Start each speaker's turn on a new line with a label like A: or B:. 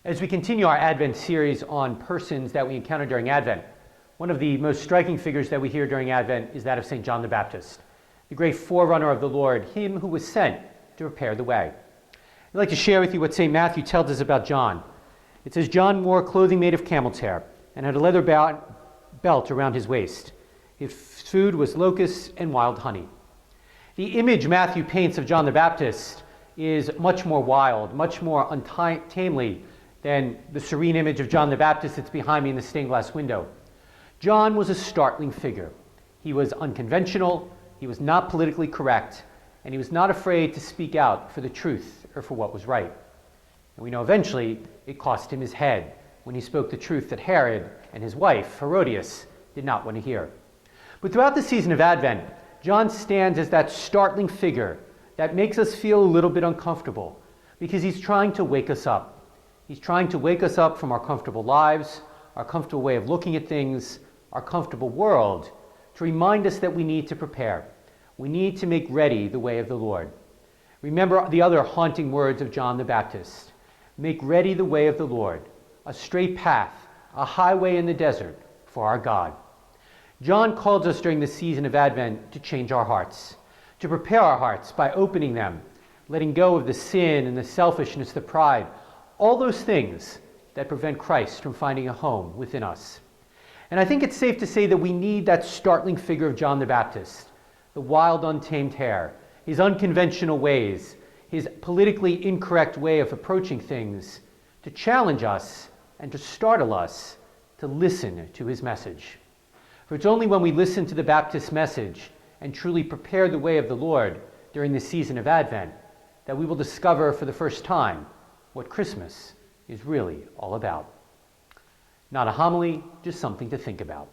A: As we continue our Advent series on persons that we encounter during Advent, one of the most striking figures that we hear during Advent is that of St. John the Baptist, the great forerunner of the Lord, him who was sent to prepare the way. I'd like to share with you what St. Matthew tells us about John. It says, John wore clothing made of camel's hair and had a leather belt around his waist. His food was locusts and wild honey. The image Matthew paints of John the Baptist is much more wild, much more untamely than the serene image of John the Baptist that's behind me in the stained glass window. John was a startling figure. He was unconventional, he was not politically correct, and he was not afraid to speak out for the truth or for what was right. And we know eventually it cost him his head when he spoke the truth that Herod and his wife, Herodias, did not want to hear. But throughout the season of Advent, John stands as that startling figure that makes us feel a little bit uncomfortable because he's trying to wake us up. He's trying to wake us up from our comfortable lives, our comfortable way of looking at things, our comfortable world, to remind us that we need to prepare. We need to make ready the way of the Lord. Remember the other haunting words of John the Baptist. Make ready the way of the Lord, a straight path, a highway in the desert for our God. John calls us during the season of Advent to change our hearts, to prepare our hearts by opening them, letting go of the sin and the selfishness, the pride, all those things that prevent Christ from finding a home within us. And I think it's safe to say that we need that startling figure of John the Baptist, the wild, untamed hair, his unconventional ways, his politically incorrect way of approaching things, to challenge us and to startle us to listen to his message. For it's only when we listen to the Baptist's message and truly prepare the way of the Lord during the season of Advent that we will discover for the first time what Christmas is really all about. Not a homily, just something to think about.